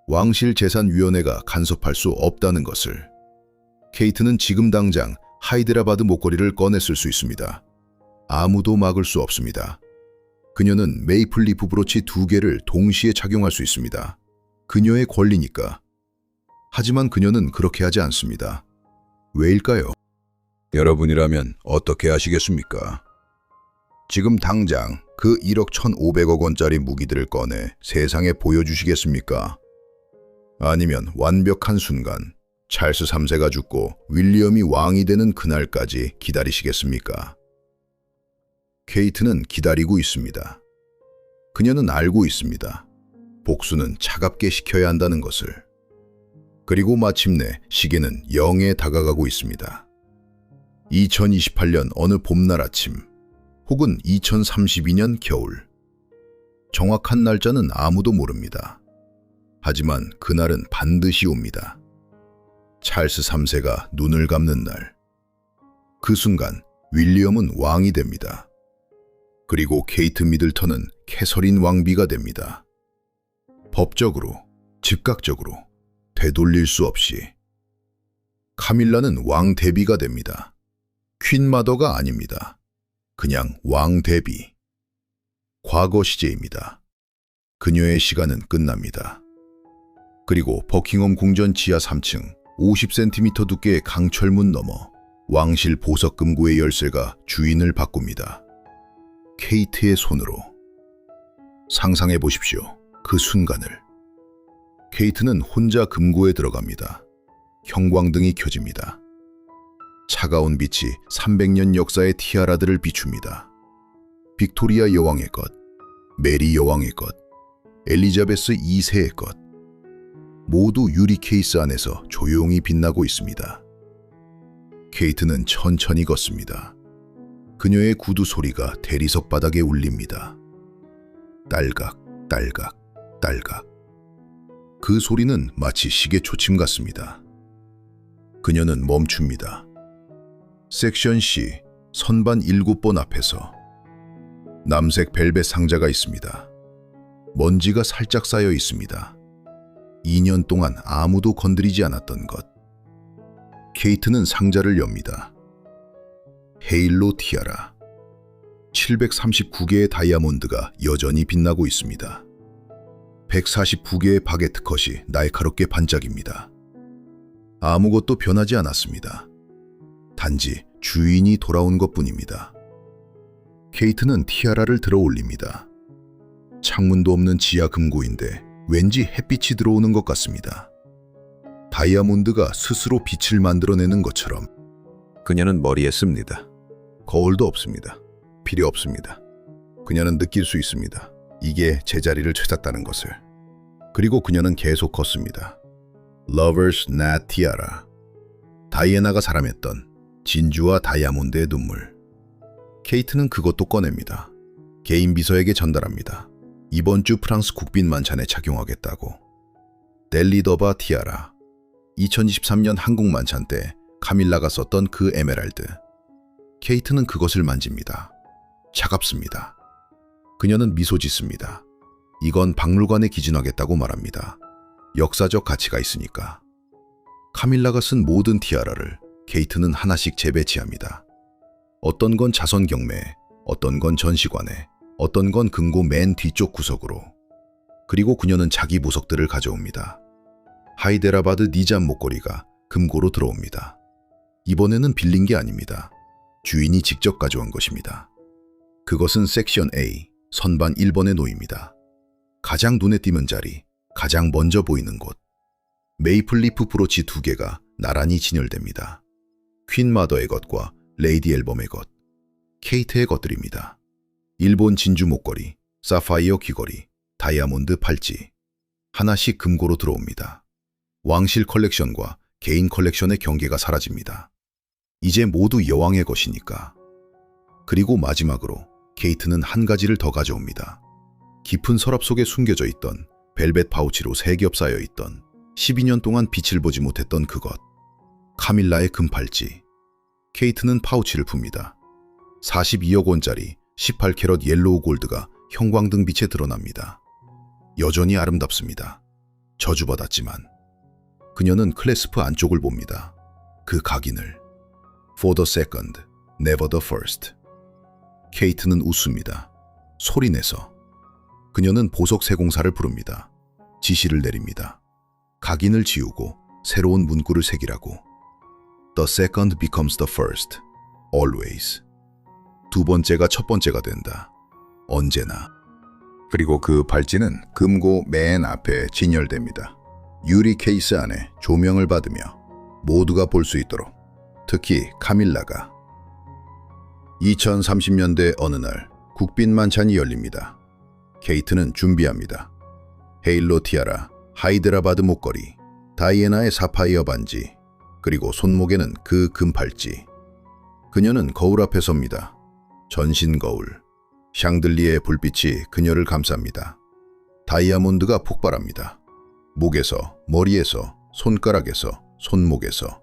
왕실 재산위원회가 간섭할 수 없다는 것을. 케이트는 지금 당장 하이드라바드 목걸이를 꺼냈을 수 있습니다. 아무도 막을 수 없습니다. 그녀는 메이플 리프 브로치 2개를 동시에 착용할 수 있습니다. 그녀의 권리니까. 하지만 그녀는 그렇게 하지 않습니다. 왜일까요? 여러분이라면 어떻게 하시겠습니까? 지금 당장 그 1억 1,500억 원짜리 무기들을 꺼내 세상에 보여주시겠습니까? 아니면 완벽한 순간 찰스 3세가 죽고 윌리엄이 왕이 되는 그날까지 기다리시겠습니까? 케이트는 기다리고 있습니다. 그녀는 알고 있습니다. 복수는 차갑게 식혀야 한다는 것을. 그리고 마침내 시계는 0에 다가가고 있습니다. 2028년 어느 봄날 아침, 혹은 2032년 겨울. 정확한 날짜는 아무도 모릅니다. 하지만 그날은 반드시 옵니다. 찰스 3세가 눈을 감는 날. 그 순간 윌리엄은 왕이 됩니다. 그리고 케이트 미들턴은 캐서린 왕비가 됩니다. 법적으로, 즉각적으로, 되돌릴 수 없이. 카밀라는 왕 대비가 됩니다. 퀸 마더가 아닙니다. 그냥 왕 대비. 과거 시제입니다. 그녀의 시간은 끝납니다. 그리고 버킹엄 궁전 지하 3층 50cm 두께의 강철문 너머 왕실 보석 금고의 열쇠가 주인을 바꿉니다. 케이트의 손으로. 상상해 보십시오. 그 순간을. 케이트는 혼자 금고에 들어갑니다. 형광등이 켜집니다. 차가운 빛이 300년 역사의 티아라들을 비춥니다. 빅토리아 여왕의 것, 메리 여왕의 것, 엘리자베스 2세의 것. 모두 유리 케이스 안에서 조용히 빛나고 있습니다. 케이트는 천천히 걷습니다. 그녀의 구두 소리가 대리석 바닥에 울립니다. 딸각, 딸각, 딸각. 그 소리는 마치 시계 초침 같습니다. 그녀는 멈춥니다. 섹션 C, 선반 7번 앞에서. 남색 벨벳 상자가 있습니다. 먼지가 살짝 쌓여 있습니다. 2년 동안 아무도 건드리지 않았던 것. 케이트는 상자를 엽니다. 헤일로 티아라. 739개의 다이아몬드가 여전히 빛나고 있습니다. 149개의 바게트 컷이 날카롭게 반짝입니다. 아무것도 변하지 않았습니다. 단지 주인이 돌아온 것뿐입니다. 케이트는 티아라를 들어 올립니다. 창문도 없는 지하 금고인데 왠지 햇빛이 들어오는 것 같습니다. 다이아몬드가 스스로 빛을 만들어내는 것처럼. 그녀는 머리에 씁니다. 거울도 없습니다. 필요 없습니다. 그녀는 느낄 수 있습니다. 이게 제자리를 찾았다는 것을. 그리고 그녀는 계속 걷습니다. Lover's Knot Tiara. 다이애나가 사람했던 진주와 다이아몬드의 눈물. 케이트는 그것도 꺼냅니다. 개인 비서에게 전달합니다. 이번 주 프랑스 국빈 만찬에 착용하겠다고. 델리더바 티아라. 2023년 한국 만찬 때 카밀라가 썼던 그 에메랄드. 케이트는 그것을 만집니다. 차갑습니다. 그녀는 미소 짓습니다. 이건 박물관에 기증하겠다고 말합니다. 역사적 가치가 있으니까. 카밀라가 쓴 모든 티아라를 케이트는 하나씩 재배치합니다. 어떤 건 자선 경매에, 어떤 건 전시관에, 어떤 건 금고 맨 뒤쪽 구석으로. 그리고 그녀는 자기 보석들을 가져옵니다. 하이데라바드 니잠 목걸이가 금고로 들어옵니다. 이번에는 빌린 게 아닙니다. 주인이 직접 가져온 것입니다. 그것은 섹션 A, 선반 1번에 놓입니다. 가장 눈에 띄는 자리, 가장 먼저 보이는 곳. 메이플리프 브로치 2개가 나란히 진열됩니다. 퀸 마더의 것과 레이디 앨범의 것, 케이트의 것들입니다. 일본 진주 목걸이, 사파이어 귀걸이, 다이아몬드 팔찌. 하나씩 금고로 들어옵니다. 왕실 컬렉션과 개인 컬렉션의 경계가 사라집니다. 이제 모두 여왕의 것이니까. 그리고 마지막으로 케이트는 한 가지를 더 가져옵니다. 깊은 서랍 속에 숨겨져 있던 벨벳 파우치로 3겹 쌓여 있던 12년 동안 빛을 보지 못했던 그것. 카밀라의 금팔찌. 케이트는 파우치를 풉니다. 42억 원짜리 18캐럿 옐로우 골드가 형광등 빛에 드러납니다. 여전히 아름답습니다. 저주받았지만. 그녀는 클래스프 안쪽을 봅니다. 그 각인을. For the second, never the first. 케이트는 웃습니다. 소리내서. 그녀는 보석 세공사를 부릅니다. 지시를 내립니다. 각인을 지우고 새로운 문구를 새기라고. The second becomes the first, always. 두 번째가 첫 번째가 된다. 언제나. 그리고 그 팔찌는 금고 맨 앞에 진열됩니다. 유리 케이스 안에 조명을 받으며 모두가 볼 수 있도록. 특히 카밀라가. 2030년대 어느 날 국빈 만찬이 열립니다. 케이트는 준비합니다. 헤일로 티아라, 하이드라바드 목걸이, 다이애나의 사파이어 반지, 그리고 손목에는 그 금팔찌. 그녀는 거울 앞에 섭니다. 전신 거울. 샹들리에의 불빛이 그녀를 감쌉니다. 다이아몬드가 폭발합니다. 목에서, 머리에서, 손가락에서, 손목에서.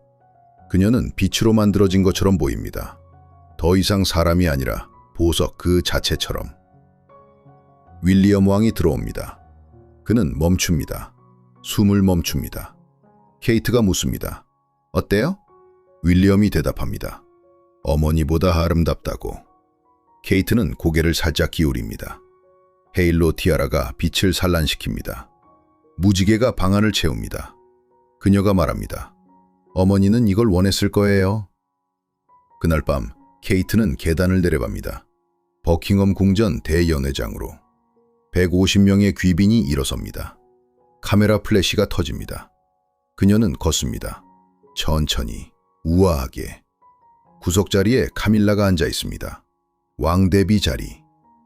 그녀는 빛으로 만들어진 것처럼 보입니다. 더 이상 사람이 아니라 보석 그 자체처럼. 윌리엄 왕이 들어옵니다. 그는 멈춥니다. 숨을 멈춥니다. 케이트가 묻습니다. 어때요? 윌리엄이 대답합니다. 어머니보다 아름답다고. 케이트는 고개를 살짝 기울입니다. 헤일로 티아라가 빛을 산란시킵니다. 무지개가 방 안을 채웁니다. 그녀가 말합니다. 어머니는 이걸 원했을 거예요. 그날 밤 케이트는 계단을 내려갑니다. 버킹엄 궁전 대연회장으로. 150명의 귀빈이 일어섭니다. 카메라 플래시가 터집니다. 그녀는 걷습니다. 천천히, 우아하게. 구석자리에 카밀라가 앉아 있습니다. 왕대비 자리.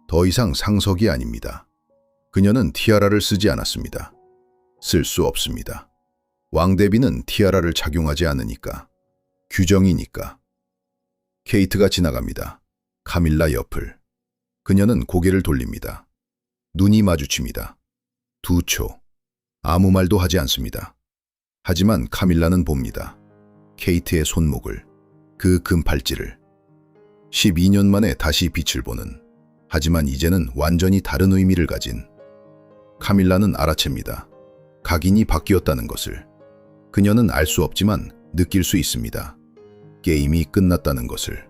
더 이상 상석이 아닙니다. 그녀는 티아라를 쓰지 않았습니다. 쓸 수 없습니다. 왕대비는 티아라를 착용하지 않으니까. 규정이니까. 케이트가 지나갑니다. 카밀라 옆을. 그녀는 고개를 돌립니다. 눈이 마주칩니다. 2초. 아무 말도 하지 않습니다. 하지만 카밀라는 봅니다. 케이트의 손목을, 그 금팔찌를. 12년 만에 다시 빛을 보는, 하지만 이제는 완전히 다른 의미를 가진. 카밀라는 알아챕니다. 각인이 바뀌었다는 것을. 그녀는 알 수 없지만 느낄 수 있습니다. 게임이 끝났다는 것을.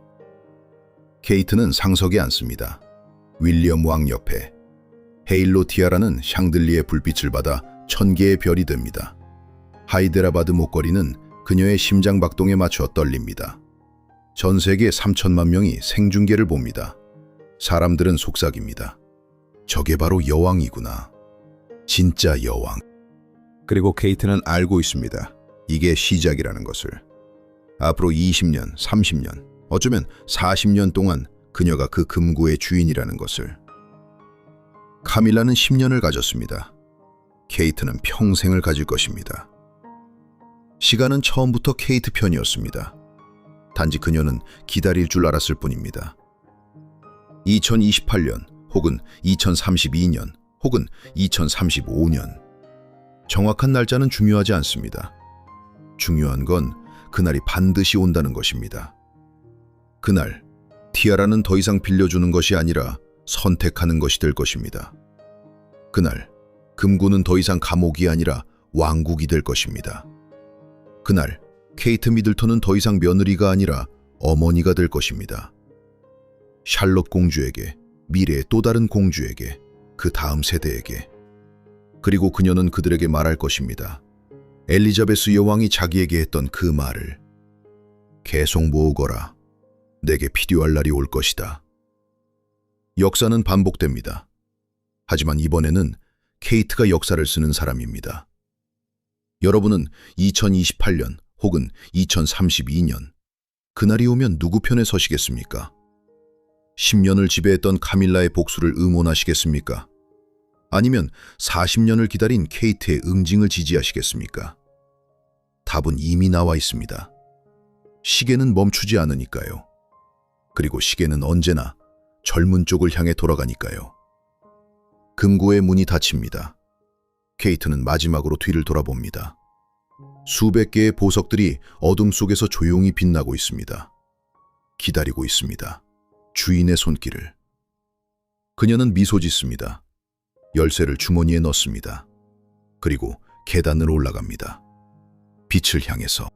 케이트는 상석에 앉습니다. 윌리엄 왕 옆에. 헤일로 티아라는 샹들리의 불빛을 받아 1000개의 별이 됩니다. 하이데라바드 목걸이는 그녀의 심장 박동에 맞춰 떨립니다. 전 세계 3천만 명이 생중계를 봅니다. 사람들은 속삭입니다. 저게 바로 여왕이구나. 진짜 여왕. 그리고 케이트는 알고 있습니다. 이게 시작이라는 것을. 앞으로 20년, 30년, 어쩌면 40년 동안 그녀가 그 금고의 주인이라는 것을. 카밀라는 10년을 가졌습니다. 케이트는 평생을 가질 것입니다. 시간은 처음부터 케이트 편이었습니다. 단지 그녀는 기다릴 줄 알았을 뿐입니다. 2028년 혹은 2032년 혹은 2035년. 정확한 날짜는 중요하지 않습니다. 중요한 건 그날이 반드시 온다는 것입니다. 그날, 티아라는 더 이상 빌려주는 것이 아니라 선택하는 것이 될 것입니다. 그날, 금고는 더 이상 감옥이 아니라 왕국이 될 것입니다. 그날, 케이트 미들턴은 더 이상 며느리가 아니라 어머니가 될 것입니다. 샬롯 공주에게, 미래의 또 다른 공주에게, 그 다음 세대에게. 그리고 그녀는 그들에게 말할 것입니다. 엘리자베스 여왕이 자기에게 했던 그 말을. 계속 모으거라. 내게 필요할 날이 올 것이다. 역사는 반복됩니다. 하지만 이번에는 케이트가 역사를 쓰는 사람입니다. 여러분은 2028년 혹은 2032년 그날이 오면 누구 편에 서시겠습니까? 10년을 지배했던 카밀라의 복수를 응원하시겠습니까? 아니면 40년을 기다린 케이트의 응징을 지지하시겠습니까? 답은 이미 나와 있습니다. 시계는 멈추지 않으니까요. 그리고 시계는 언제나 젊은 쪽을 향해 돌아가니까요. 금고의 문이 닫힙니다. 케이트는 마지막으로 뒤를 돌아봅니다. 수백 개의 보석들이 어둠 속에서 조용히 빛나고 있습니다. 기다리고 있습니다. 주인의 손길을. 그녀는 미소 짓습니다. 열쇠를 주머니에 넣습니다. 그리고 계단을 올라갑니다. 빛을 향해서.